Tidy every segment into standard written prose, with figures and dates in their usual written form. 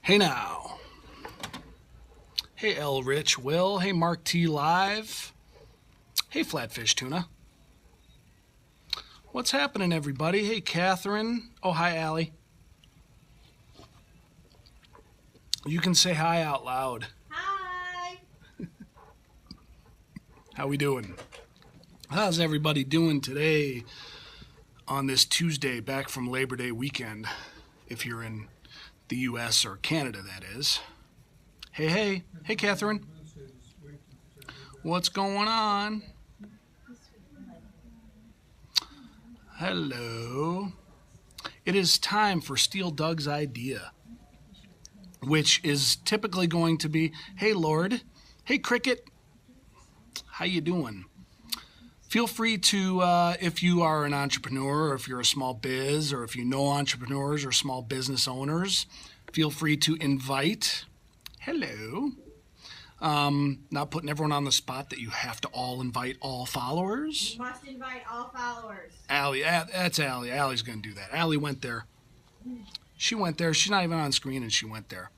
Hey now. Hey L Rich Will. Hey Mark T Live. Hey Flatfish Tuna. What's happening, everybody? Hey Catherine. Oh, hi Allie. You can say hi out loud. Hi. How we doing? How's everybody doing today on this Tuesday back from Labor Day weekend? If you're in the U.S. or Canada, that is. Hey, hey. Hey, Catherine. What's going on? Hello. It is time for Steel Doug's idea, which is typically going to be, hey, Lord. Hey, Cricket. How you doing? Feel free to, if you are an entrepreneur or if you're a small biz or if you know entrepreneurs or small business owners, feel free to invite. Hello. Not putting everyone on the spot that you have to all invite all followers. You must invite all followers. Allie, that's Allie. Allie's going to do that. Allie went there. She went there. She's not even on screen and she went there.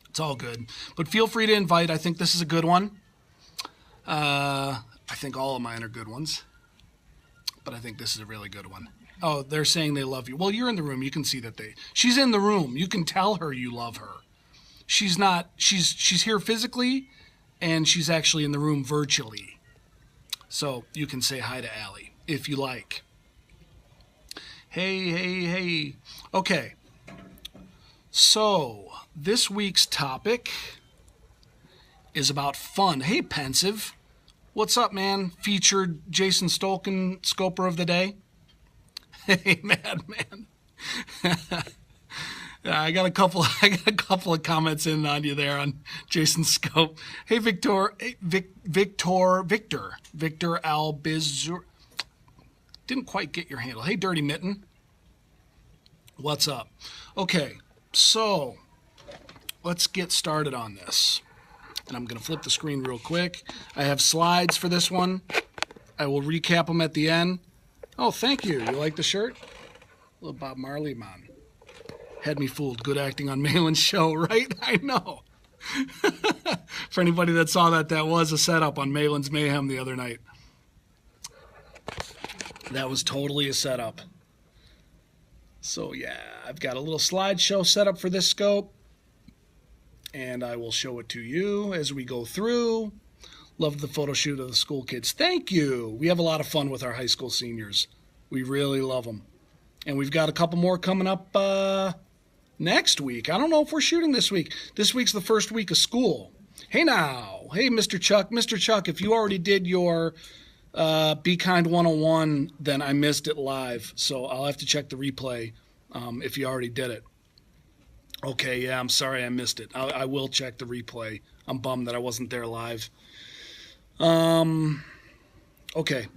It's all good. But feel free to invite. I think this is a good one. I think all of mine are good ones, but I think this is a really good one. Oh, they're saying they love you. Well, you're in the room. You can see that she's in the room. You can tell her you love her. She's not, she's here physically and she's actually in the room virtually. So you can say hi to Allie if you like. Hey, hey, hey. Okay. So this week's topic is about fun. Hey, Pensive. What's up, man? Featured Jason Stolken, Scoper of the Day. Hey, Madman. I got a couple of comments in on you there on Jason Scope. Hey, Victor Albizur. Didn't quite get your handle. Hey, Dirty Mitten. What's up? Okay, so let's get started on this. And I'm going to flip the screen real quick. I have slides for this one. I will recap them at the end. Oh, thank you. You like the shirt? Little Bob Marley, man. Had me fooled. Good acting on Malin's show, right? I know. For anybody that saw that was a setup on Malin's Mayhem the other night. That was totally a setup. So, yeah, I've got a little slideshow set up for this scope. And I will show it to you as we go through. Love the photo shoot of the school kids. Thank you. We have a lot of fun with our high school seniors. We really love them. And we've got a couple more coming up next week. I don't know if we're shooting this week. This week's the first week of school. Hey now. Hey, Mr. Chuck. Mr. Chuck, if you already did your Be Kind 101, then I missed it live. So I'll have to check the replay if you already did it. Okay, yeah, I'm sorry I missed it. I will check the replay. I'm bummed that I wasn't there live. Okay,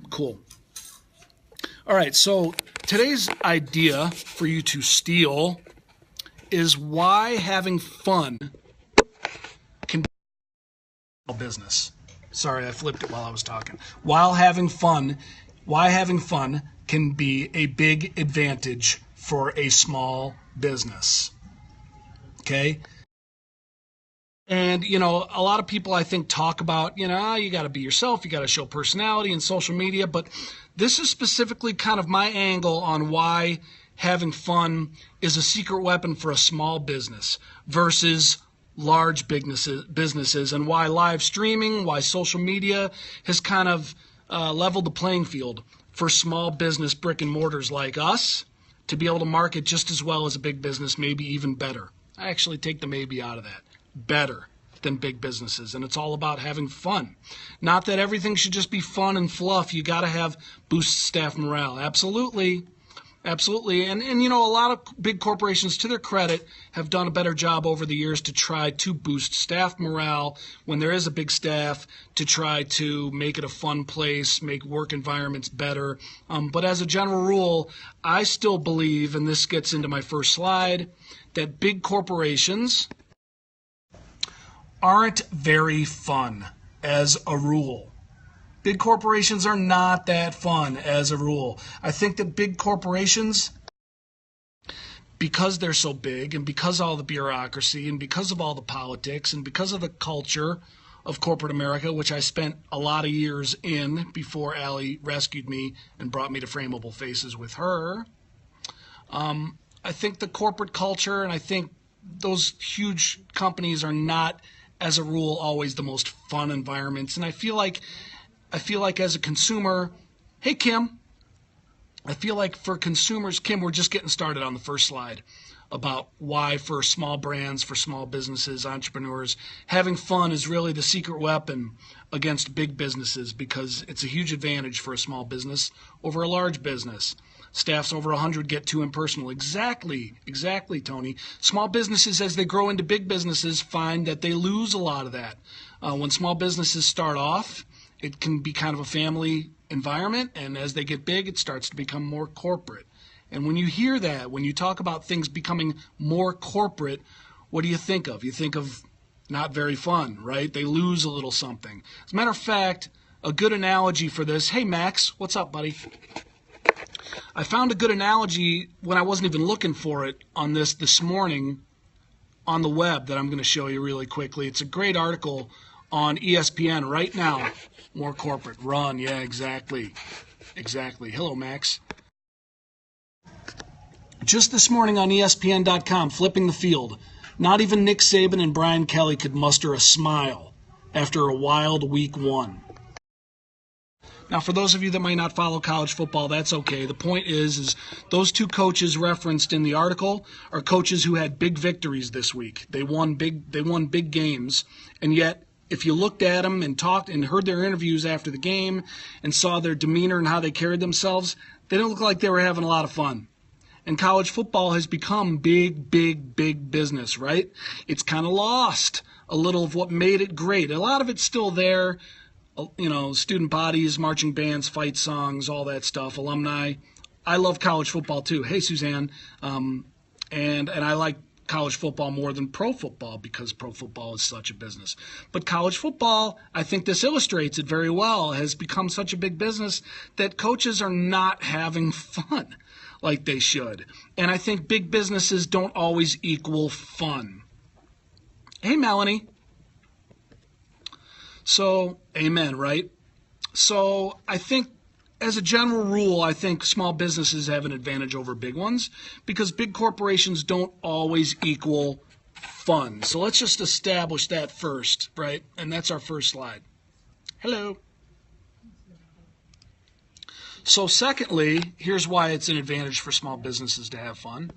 cool. All right, so today's idea for you to steal is why having fun can be a business. Sorry, I flipped it while I was talking. Why having fun can be a big advantage for a small business. Okay. And, a lot of people, I think, talk about, you got to be yourself. You got to show personality in social media. But this is specifically kind of my angle on why having fun is a secret weapon for a small business versus large businesses, and why live streaming, why social media has kind of leveled the playing field for small business brick and mortars like us to be able to market just as well as a big business, maybe even better. I actually take the maybe out of that. Better than big businesses. And it's all about having fun. Not that everything should just be fun and fluff. You got to have boost staff morale. Absolutely. Absolutely. And a lot of big corporations, to their credit, have done a better job over the years to try to boost staff morale when there is a big staff, to try to make it a fun place, make work environments better. But as a general rule, I still believe, and this gets into my first slide, that big corporations aren't very fun as a rule. Big corporations are not that fun as a rule. I think that big corporations because they're so big and because of all the bureaucracy and because of all the politics and because of the culture of corporate America, which I spent a lot of years in before Allie rescued me and brought me to FrameableFaces with her. I think the corporate culture, and I think those huge companies are not, as a rule, always the most fun environments. And I feel like as a consumer, hey, Kim, I feel like for consumers, Kim, we're just getting started on the first slide about why for small brands, for small businesses, entrepreneurs, having fun is really the secret weapon against big businesses, because it's a huge advantage for a small business over a large business. Staffs over 100 get too impersonal. Exactly, Tony. Small businesses, as they grow into big businesses, find that they lose a lot of that. When small businesses start off, it can be kind of a family environment, and as they get big, it starts to become more corporate. And when you hear that, when you talk about things becoming more corporate, what do you think of? You think of not very fun, right? They lose a little something. As a matter of fact, a good analogy for this, hey Max, what's up, buddy? I found a good analogy when I wasn't even looking for it on this morning on the web that I'm going to show you really quickly. It's a great article on ESPN right now. More corporate. Run. Yeah, exactly. Hello, Max. Just this morning on ESPN.com, flipping the field. Not even Nick Saban and Brian Kelly could muster a smile after a wild week one. Now, for those of you that might not follow college football, that's okay. The point is those two coaches referenced in the article are coaches who had big victories this week. They won big games, and yet if you looked at them and talked and heard their interviews after the game and saw their demeanor and how they carried themselves, they didn't look like they were having a lot of fun. And college football has become big business, right? It's kind of lost a little of what made it great. A lot of it's still there. Student bodies, marching bands, fight songs, all that stuff, alumni. I love college football too. Hey, Suzanne. And I like college football more than pro football because pro football is such a business. But college football, I think this illustrates it very well, has become such a big business that coaches are not having fun like they should. And I think big businesses don't always equal fun. Hey, Melanie. So, amen, right? So, I think as a general rule, I think small businesses have an advantage over big ones because big corporations don't always equal fun. So, let's just establish that first, right? And that's our first slide. Hello. So, secondly, here's why it's an advantage for small businesses to have fun.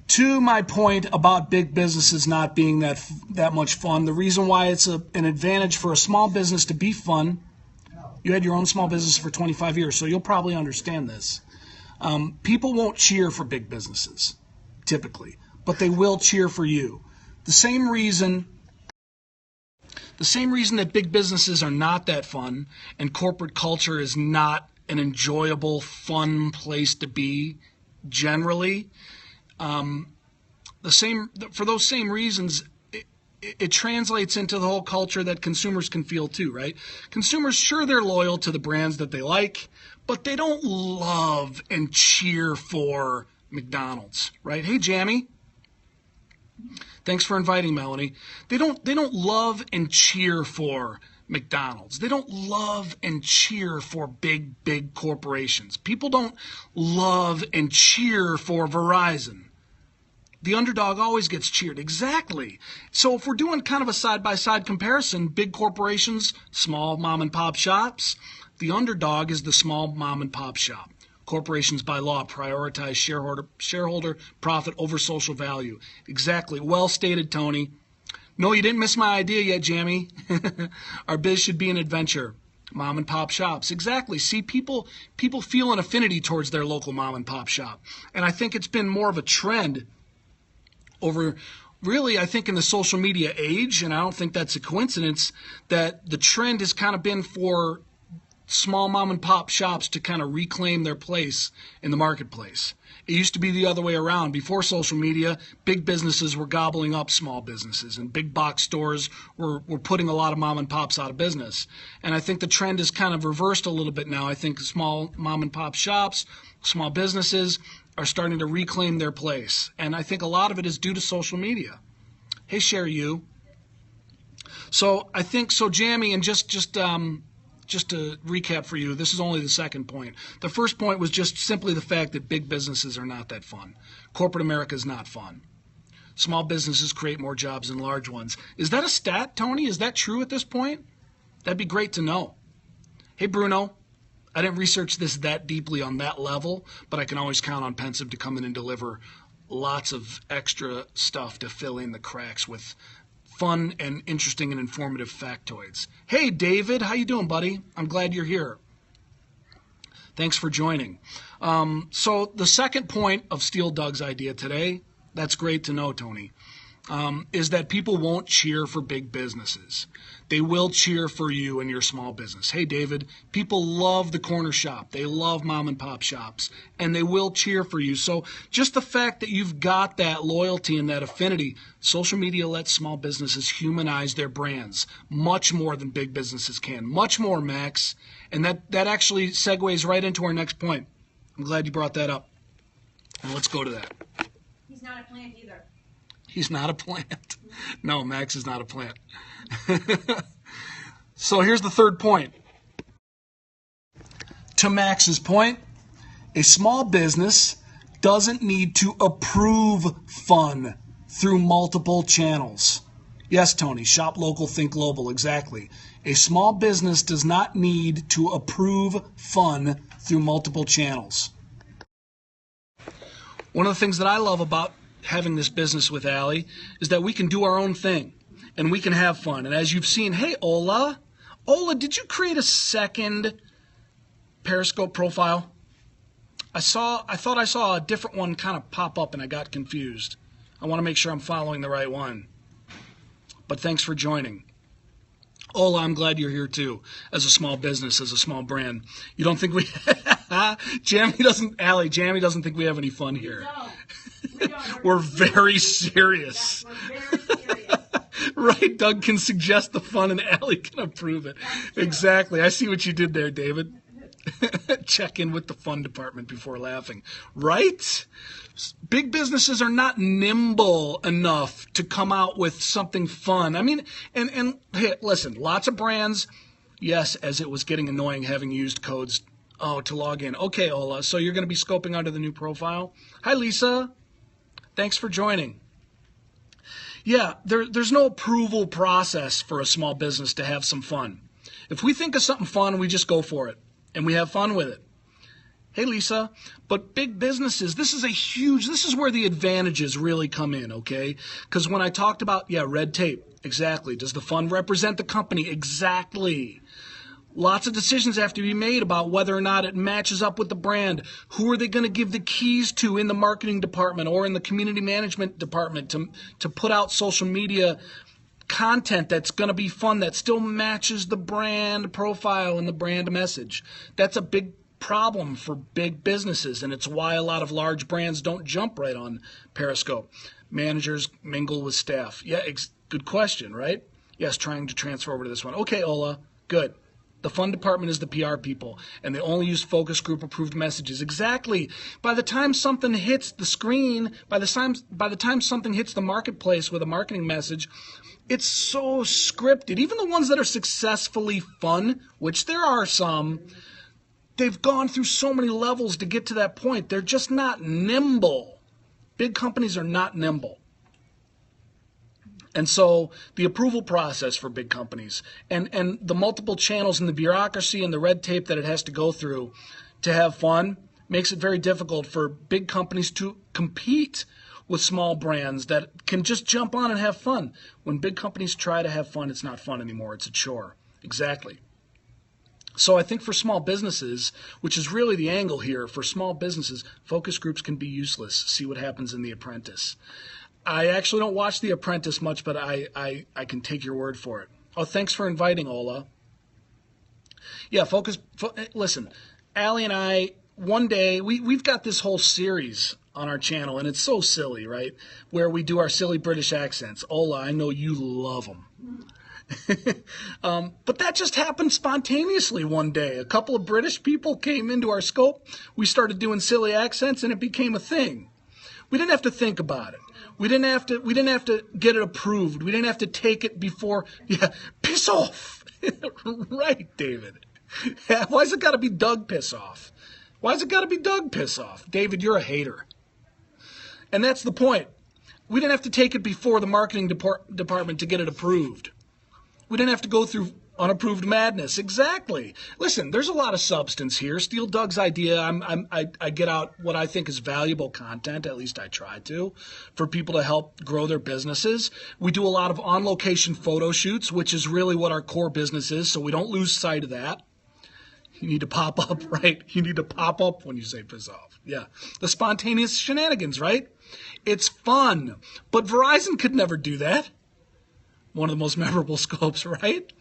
To my point about big businesses not being that much fun, the reason why it's an advantage for a small business to be fun, you had your own small business for 25 years, so you'll probably understand this. People won't cheer for big businesses, typically, but they will cheer for you. The same reason that big businesses are not that fun and corporate culture is not an enjoyable, fun place to be generally, for those same reasons, it translates into the whole culture that consumers can feel too, right? Consumers, sure, they're loyal to the brands that they like, but they don't love and cheer for McDonald's, right? Hey, Jamie. Thanks for inviting Melanie. They don't love and cheer for McDonald's. They don't love and cheer for big corporations. People don't love and cheer for Verizon. The underdog always gets cheered. Exactly. So if we're doing kind of a side-by-side comparison, big corporations, small mom-and-pop shops, the underdog is the small mom-and-pop shop. Corporations by law prioritize shareholder profit over social value. Exactly. Well stated, Tony. No, you didn't miss my idea yet, Jamie. Our biz should be an adventure. Mom and pop shops. Exactly. See, people feel an affinity towards their local mom and pop shop. And I think it's been more of a trend over, really, I think in the social media age, and I don't think that's a coincidence, that the trend has kind of been for small mom and pop shops to kind of reclaim their place in the marketplace. It used to be the other way around. Before social media, big businesses were gobbling up small businesses, and big box stores were putting a lot of mom and pops out of business. And I think the trend is kind of reversed a little bit now. I think small mom and pop shops, small businesses are starting to reclaim their place. And I think a lot of it is due to social media. Hey, Sherry, you. So I think, so Jamie, and just to recap for you, this is only the second point. The first point was just simply the fact that big businesses are not that fun. Corporate America is not fun. Small businesses create more jobs than large ones. Is that a stat, Tony? Is that true at this point? That'd be great to know. Hey, Bruno, I didn't research this that deeply on that level, but I can always count on Pensive to come in and deliver lots of extra stuff to fill in the cracks with fun and interesting and informative factoids. Hey, David, how you doing, buddy? I'm glad you're here. Thanks for joining. So the second point of Steel Doug's idea today, that's great to know, Tony, is that people won't cheer for big businesses. They will cheer for you and your small business. Hey, David, people love the corner shop. They love mom and pop shops, and they will cheer for you. So just the fact that you've got that loyalty and that affinity, social media lets small businesses humanize their brands much more than big businesses can. Much more, Max. And that actually segues right into our next point. I'm glad you brought that up. And let's go to that. He's not a plant either. He's not a plant. No, Max is not a plant. So here's the third point. To Max's point, a small business doesn't need to approve fun through multiple channels. Yes, Tony, shop local, think global, exactly. A small business does not need to approve fun through multiple channels. One of the things that I love about having this business with Allie is that we can do our own thing and we can have fun. And as you've seen, hey, Ola, did you create a second Periscope profile? I thought I saw a different one kind of pop up and I got confused. I want to make sure I'm following the right one. But thanks for joining. Ola, I'm glad you're here too, as a small business, as a small brand. You don't think we, Jamie doesn't think we have any fun here. No, we don't. We're very serious. We're very serious. Right, Doug can suggest the fun and Allie can approve it. Exactly. I see what you did there, David. Check in with the fun department before laughing. Right? Big businesses are not nimble enough to come out with something fun. I mean, and hey, listen, lots of brands, yes, as it was getting annoying having used codes to log in. Okay, Ola, so you're going to be scoping under the new profile. Hi, Lisa. Thanks for joining. Yeah, there's no approval process for a small business to have some fun. If we think of something fun, we just go for it, and we have fun with it. Hey, Lisa, but big businesses, this is where the advantages really come in, okay? Because when I talked about, red tape, exactly. Does the fund represent the company? Exactly. Lots of decisions have to be made about whether or not it matches up with the brand. Who are they going to give the keys to in the marketing department or in the community management department to put out social media content that's going to be fun, that still matches the brand profile and the brand message? That's a big problem for big businesses, and it's why a lot of large brands don't jump right on Periscope. Managers mingle with staff. Yeah, good question, right? Yes, trying to transfer over to this one. Okay, Ola, good. The fun department is the PR people, and they only use focus group approved messages. Exactly. By the time something hits the screen, by the time something hits the marketplace with a marketing message, it's so scripted. Even the ones that are successfully fun, which there are some, they've gone through so many levels to get to that point. They're just not nimble. Big companies are not nimble. And so the approval process for big companies and the multiple channels and the bureaucracy and the red tape that it has to go through to have fun makes it very difficult for big companies to compete with small brands that can just jump on and have fun. When big companies try to have fun, it's not fun anymore. It's a chore. Exactly. So I think for small businesses, which is really the angle here, for small businesses, focus groups can be useless. See what happens in The Apprentice. I actually don't watch The Apprentice much, but I can take your word for it. Oh, thanks for inviting, Ola. Yeah, listen, Allie and I, one day, we've got this whole series on our channel, and it's so silly, right? Where we do our silly British accents. Ola, I know you love them. But that just happened spontaneously one day. A couple of British people came into our scope. We started doing silly accents, and it became a thing. We didn't have to think about it. We didn't have to get it approved. We didn't have to take it before. Yeah, piss off. Right, David. Why's it got to be Doug piss off? Why's it got to be Doug piss off? David, you're a hater. And that's the point. We didn't have to take it before the marketing department to get it approved. We didn't have to go through unapproved madness. Exactly. Listen, there's a lot of substance here. Steal Doug's idea. I get out what I think is valuable content, at least I try to, for people to help grow their businesses. We do a lot of on-location photo shoots, which is really what our core business is, so we don't lose sight of that. You need to pop up, right? You need to pop up when you say piss off. Yeah. The spontaneous shenanigans, right? It's fun. But Verizon could never do that. One of the most memorable scopes, right?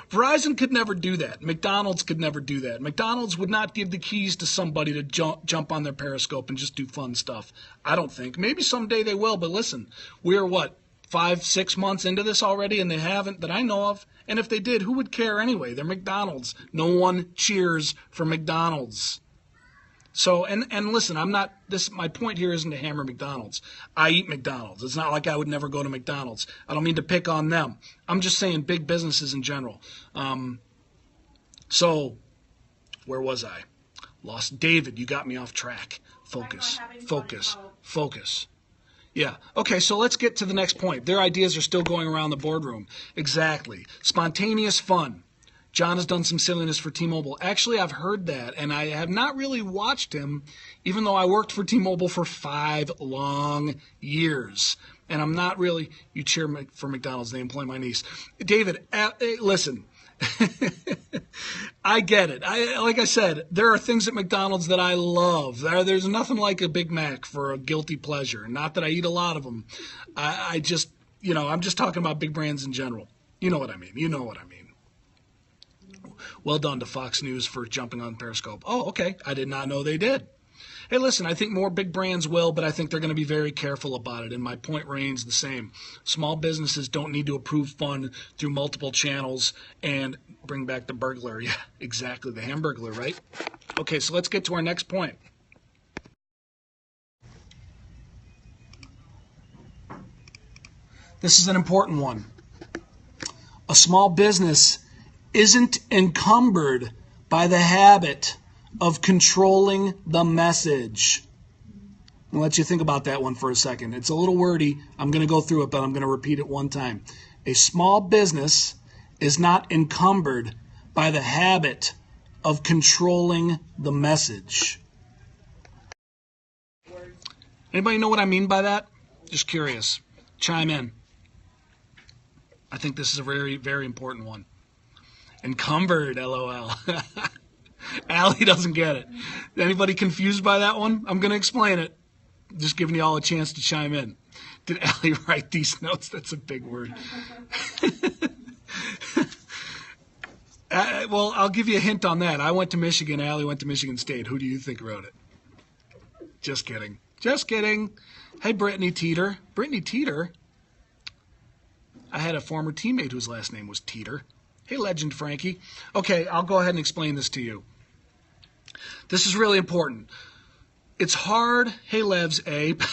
Verizon could never do that. McDonald's could never do that. McDonald's would not give the keys to somebody to jump on their Periscope and just do fun stuff. I don't think. Maybe someday they will, but listen, we're 5-6 months into this already, and they haven't that I know of. And if they did, who would care anyway? They're McDonald's. No one cheers for McDonald's. So, and listen, my point here isn't to hammer McDonald's. I eat McDonald's. It's not like I would never go to McDonald's. I don't mean to pick on them. I'm just saying big businesses in general. So, where was I? Lost. David, you got me off track. Focus. Yeah. Okay, so let's get to the next point. Their ideas are still going around the boardroom. Exactly. Spontaneous fun. John has done some silliness for T-Mobile. Actually, I've heard that, and I have not really watched him, even though I worked for T-Mobile for 5 long years. And I'm not really, you cheer for McDonald's, they employ my niece. David, listen, I get it. Like I said, there are things at McDonald's that I love. There's nothing like a Big Mac for a guilty pleasure. Not that I eat a lot of them. I'm just talking about big brands in general. You know what I mean. Well done to Fox News for jumping on Periscope. Oh, okay. I did not know they did. Hey, listen, I think more big brands will, but I think they're going to be very careful about it, and my point remains the same. Small businesses don't need to approve fun through multiple channels and bring back the burglar. Yeah, exactly, the Hamburglar, right? Okay, so let's get to our next point. This is an important one. A small business isn't encumbered by the habit of controlling the message. I'll let you think about that one for a second. It's a little wordy. I'm going to go through it, but I'm going to repeat it one time. A small business is not encumbered by the habit of controlling the message. Anybody know what I mean by that? Just curious. Chime in. I think this is a very, very important one. Encumbered, LOL. Allie doesn't get it. Anybody confused by that one? I'm going to explain it. Just giving you all a chance to chime in. Did Allie write these notes? That's a big word. Well, I'll give you a hint on that. I went to Michigan. Allie went to Michigan State. Who do you think wrote it? Just kidding. Just kidding. Hey, Brittany Teeter. Brittany Teeter? I had a former teammate whose last name was Teeter. Hey, Legend Frankie. Okay, I'll go ahead and explain this to you. This is really important. It's hard. Hey, Levs, Abe.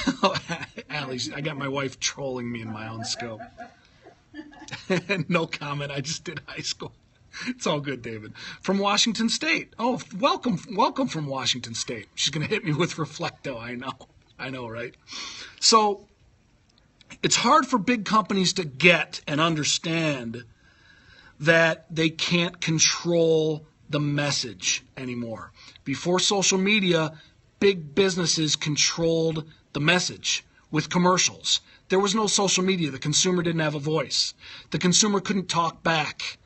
Allie, I got my wife trolling me in my own scope. No comment. I just did high school. It's all good, David. From Washington State. Oh, welcome from Washington State. She's going to hit me with Reflecto. I know, right? So it's hard for big companies to get and understand that they can't control the message anymore. Before social media, big businesses controlled the message with commercials. There was no social media. The consumer didn't have a voice. The consumer couldn't talk back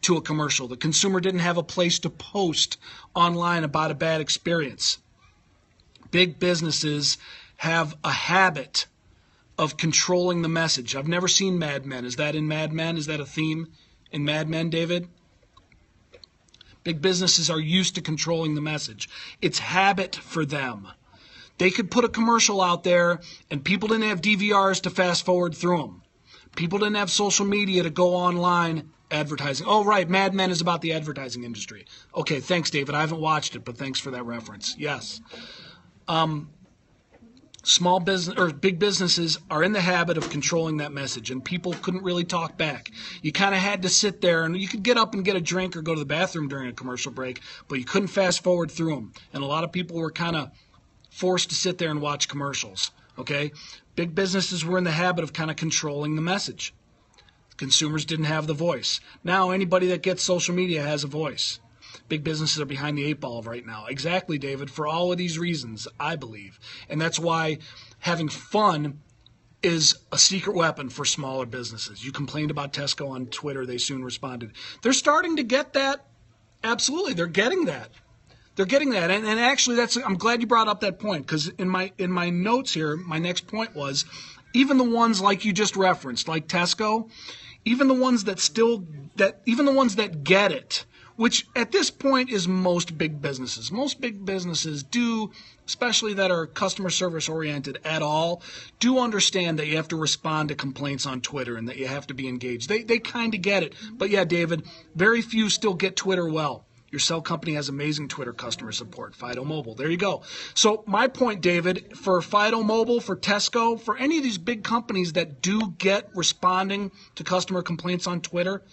to a commercial. The consumer didn't have a place to post online about a bad experience. Big businesses have a habit of controlling the message. I've never seen Mad Men. Is that in Mad Men? Is that a theme in Mad Men, David? Big businesses are used to controlling the message. It's habit for them. They could put a commercial out there and people didn't have DVRs to fast forward through them. People didn't have social media to go online advertising. Oh, right, Mad Men is about the advertising industry. Okay, thanks, David. I haven't watched it, but thanks for that reference. Yes. Small business or big businesses are in the habit of controlling that message, and people couldn't really talk back. You kind of had to sit there, and you could get up and get a drink or go to the bathroom during a commercial break, but you couldn't fast forward through them. And a lot of people were kind of forced to sit there and watch commercials. Okay, big businesses were in the habit of kind of controlling the message. Consumers didn't have the voice. Now anybody that gets social media has a voice. Big businesses are behind the 8 ball right now. Exactly, David, for all of these reasons, I believe. And that's why having fun is a secret weapon for smaller businesses. You complained about Tesco on Twitter. They soon responded. They're starting to get that. Absolutely, they're getting that. They're getting that. And actually, I'm glad you brought up that point, because in my notes here, my next point was, even the ones like you just referenced, like Tesco, even the ones that get it, which at this point is most big businesses. Most big businesses do, especially that are customer service oriented at all, do understand that you have to respond to complaints on Twitter and that you have to be engaged. They kind of get it. But yeah, David, very few still get Twitter well. Your cell company has amazing Twitter customer support, Fido Mobile. There you go. So my point, David, for Fido Mobile, for Tesco, for any of these big companies that do get responding to customer complaints on Twitter,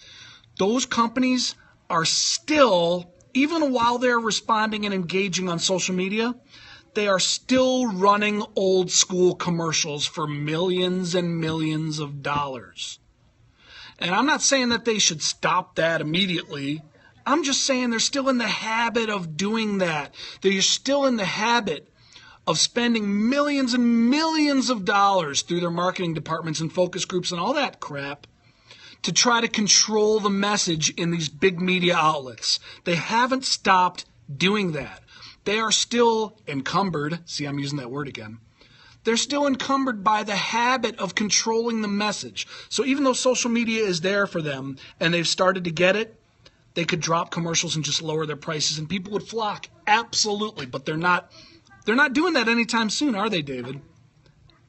those companies are still, even while they're responding and engaging on social media, they are still running old school commercials for millions and millions of dollars. And I'm not saying that they should stop that immediately. I'm just saying they're still in the habit of doing that. They're still in the habit of spending millions and millions of dollars through their marketing departments and focus groups and all that crap to try to control the message in these big media outlets. They haven't stopped doing that. They are still encumbered. See, I'm using that word again. They're still encumbered by the habit of controlling the message. So even though social media is there for them and they've started to get it, they could drop commercials and just lower their prices and people would flock. Absolutely. But they're not doing that anytime soon, are they, David?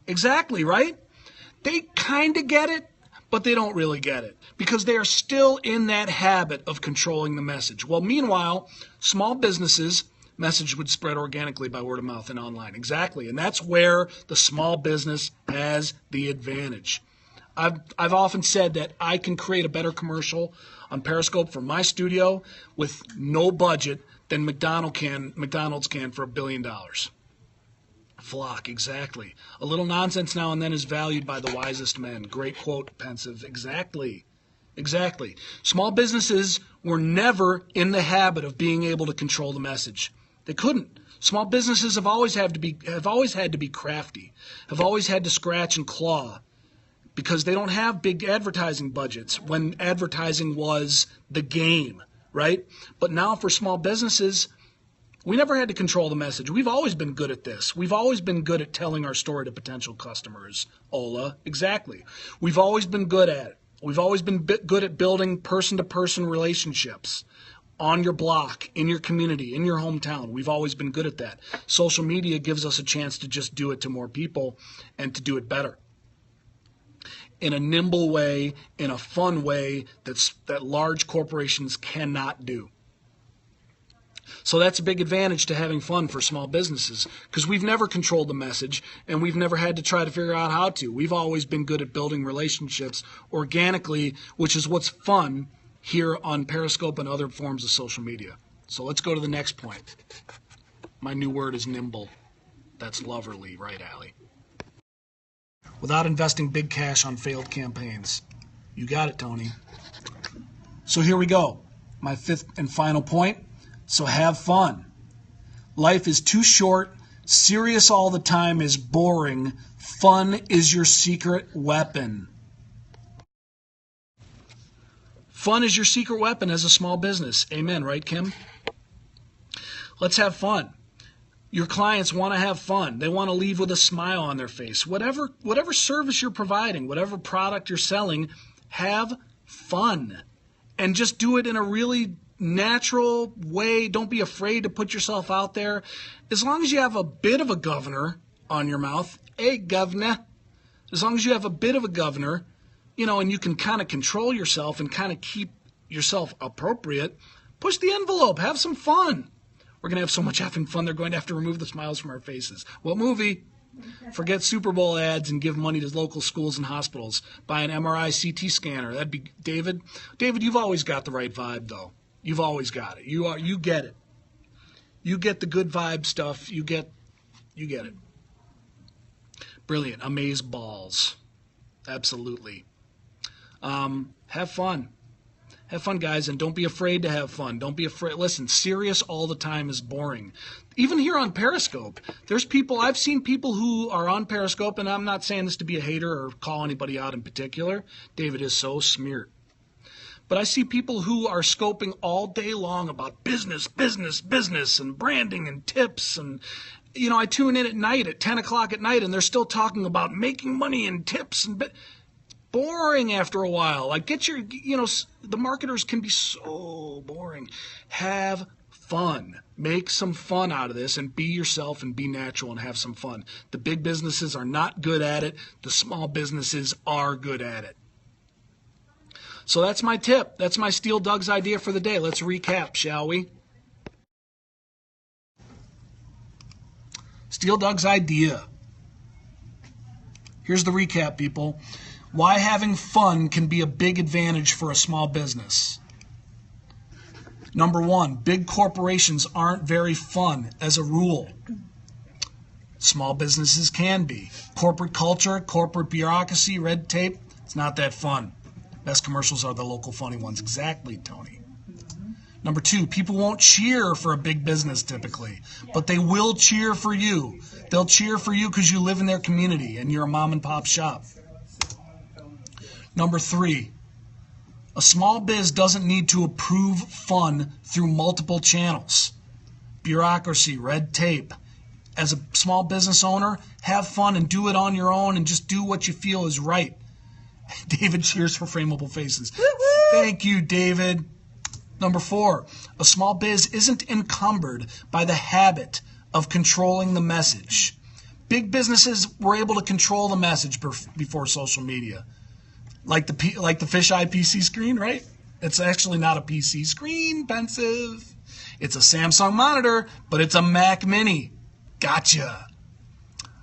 Exactly, right? They kind of get it, but they don't really get it because they are still in that habit of controlling the message. Well, meanwhile, small businesses, message would spread organically by word of mouth and online. Exactly. And that's where the small business has the advantage. I've often said that I can create a better commercial on Periscope for my studio with no budget than McDonald's can for $1 billion. Flock, exactly. A little nonsense now and then is valued by the wisest men. Great quote, Pensive. Exactly. Exactly. Small businesses were never in the habit of being able to control the message. They couldn't. Small businesses have always had to be crafty, have always had to scratch and claw because they don't have big advertising budgets when advertising was the game, right? But now for small businesses, we never had to control the message. We've always been good at this. We've always been good at telling our story to potential customers. Ola, exactly. We've always been good at it. We've always been good at building person-to-person relationships on your block, in your community, in your hometown. We've always been good at that. Social media gives us a chance to just do it to more people and to do it better. In a nimble way, in a fun way that large corporations cannot do. So that's a big advantage to having fun for small businesses because we've never controlled the message and we've never had to try to figure out how to. We've always been good at building relationships organically, which is what's fun here on Periscope and other forms of social media. So let's go to the next point. My new word is nimble. That's loverly, right, Allie? Without investing big cash on failed campaigns. You got it, Tony. So here we go. My fifth and final point. So have fun. Life is too short. Serious all the time is boring. Fun is your secret weapon. Fun is your secret weapon as a small business. Amen, right, Kim? Let's have fun. Your clients want to have fun. They want to leave with a smile on their face. Whatever service you're providing, whatever product you're selling, have fun. And just do it in a really natural way. Don't be afraid to put yourself out there. As long as you have a bit of a governor on your mouth, hey, governor, as long as you have a bit of a governor, and you can kind of control yourself and kind of keep yourself appropriate, push the envelope, have some fun. We're going to have so much effing fun, they're going to have to remove the smiles from our faces. What movie? Forget Super Bowl ads and give money to local schools and hospitals. Buy an MRI CT scanner. That'd be David. David, you've always got the right vibe, though. You've always got it. You get it. You get the good vibe stuff. You get it. Brilliant. Amaze balls. Absolutely. Have fun. Have fun, guys, and don't be afraid to have fun. Don't be afraid. Listen, serious all the time is boring. Even here on Periscope, I've seen people who are on Periscope, and I'm not saying this to be a hater or call anybody out in particular. David is so smeared. But I see people who are scoping all day long about business, and branding and tips. And, I tune in at night at 10 o'clock at night, and they're still talking about making money and tips. And boring after a while. Like, the marketers can be so boring. Have fun. Make some fun out of this and be yourself and be natural and have some fun. The big businesses are not good at it. The small businesses are good at it. So that's my tip. That's my Steal Doug's idea for the day. Let's recap, shall we? Steal Doug's idea. Here's the recap, people. Why having fun can be a big advantage for a small business. Number one, big corporations aren't very fun as a rule. Small businesses can be. Corporate culture, corporate bureaucracy, red tape, it's not that fun. Best commercials are the local funny ones. Exactly, Tony. Number two, people won't cheer for a big business typically, but they will cheer for you. They'll cheer for you because you live in their community and you're a mom and pop shop. Number three, a small biz doesn't need to approve fun through multiple channels. Bureaucracy, red tape. As a small business owner, have fun and do it on your own and just do what you feel is right. David cheers for Frameable Faces. Thank you, David. Number four, a small biz isn't encumbered by the habit of controlling the message. Big businesses were able to control the message before social media. Like the fisheye PC screen, right? It's actually not a PC screen, pensive. It's a Samsung monitor, but it's a Mac Mini. Gotcha.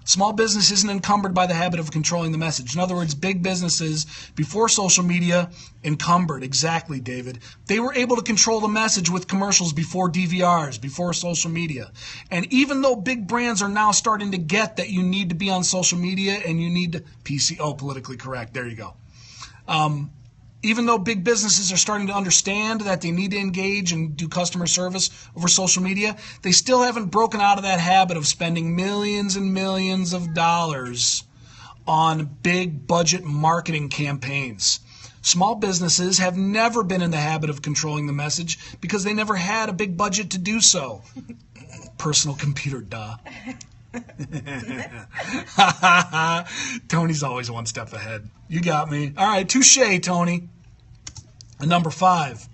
Small business isn't encumbered by the habit of controlling the message. In other words, big businesses, before social media, encumbered. Exactly, David. They were able to control the message with commercials before DVRs, before social media. And even though big brands are now starting to get that you need to be on social media and you need to politically correct. There you go. Even though big businesses are starting to understand that they need to engage and do customer service over social media, they still haven't broken out of that habit of spending millions and millions of dollars on big budget marketing campaigns. Small businesses have never been in the habit of controlling the message because they never had a big budget to do so. Personal computer, duh. Tony's always one step ahead. You got me. All right, touche, Tony. And number five,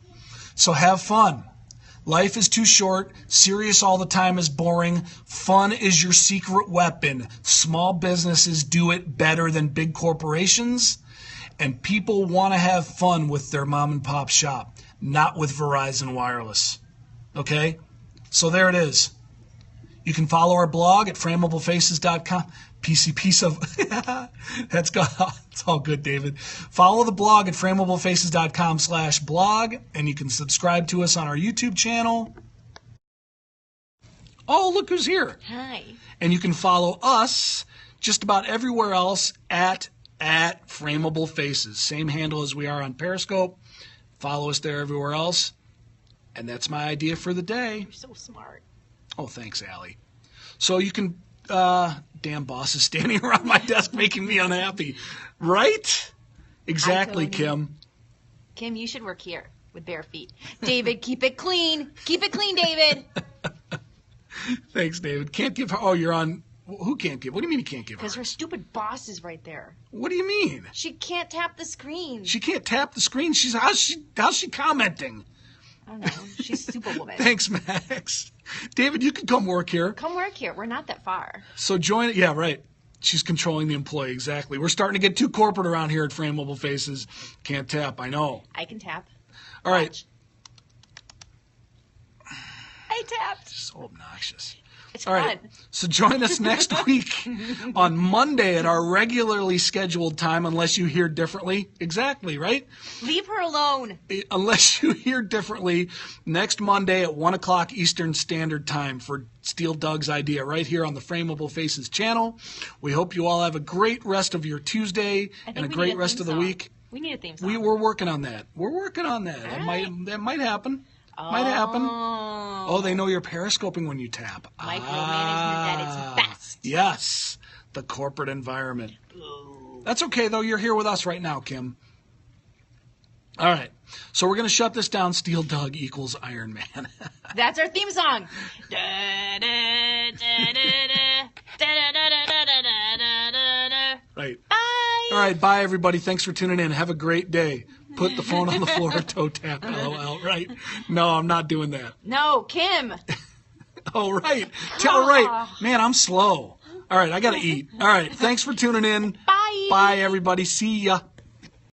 so have fun. Life is too short. Serious all the time is boring. Fun is your secret weapon. Small businesses do it better than big corporations. And people want to have fun with their mom and pop shop, not with Verizon Wireless. Okay? So there it is. You can follow our blog at FrameableFaces.com. Piece of it's all good, David. Follow the blog at FrameableFaces.com/blog, and you can subscribe to us on our YouTube channel. Oh, look who's here. Hi. And you can follow us just about everywhere else at Frameable Faces. Same handle as we are on Periscope. Follow us there everywhere else. And that's my idea for the day. You're so smart. Oh, thanks, Allie. So you can, damn boss is standing around my desk making me unhappy. Right? Exactly, Kim. Kim, you should work here with bare feet. David, keep it clean. Keep it clean, David. Thanks, David. Can't give her, oh, you're on, who can't give? What do you mean you can't give her? Because her stupid boss is right there. What do you mean? She can't tap the screen. She can't tap the screen? How's she commenting? I don't know. She's Superwoman. Thanks, Max. David, you can come work here. Come work here. We're not that far. So join it. Yeah, right. She's controlling the employee. Exactly. We're starting to get too corporate around here at FrameableFaces. Can't tap. I know. I can tap. All right. Watch. I tapped. So obnoxious. It's All fun. right. So join us next week on Monday at our regularly scheduled time, unless you hear differently. Exactly, right? Leave her alone. Unless you hear differently, next Monday at 1 o'clock Eastern Standard Time for Steal Doug's Idea right here on the Frameable Faces channel. We hope you all have a great rest of your Tuesday and a great rest of the week. We need a theme song. We're working on that. We're working on that. That might happen. Might happen. Oh, they know you're periscoping when you tap. Micromanagement at its best. Yes, the corporate environment. That's okay, though. You're here with us right now, Kim. All right. So we're going to shut this down. Steel Doug equals Iron Man. That's our theme song. Right. Bye. All right. Bye, everybody. Thanks for tuning in. Have a great day. Put the phone on the floor, toe tap, LOL. Right? No, I'm not doing that. No, Kim. Oh, right. Tell right. Man, I'm slow. All right. I got to eat. All right. Thanks for tuning in. Bye. Bye, everybody. See ya.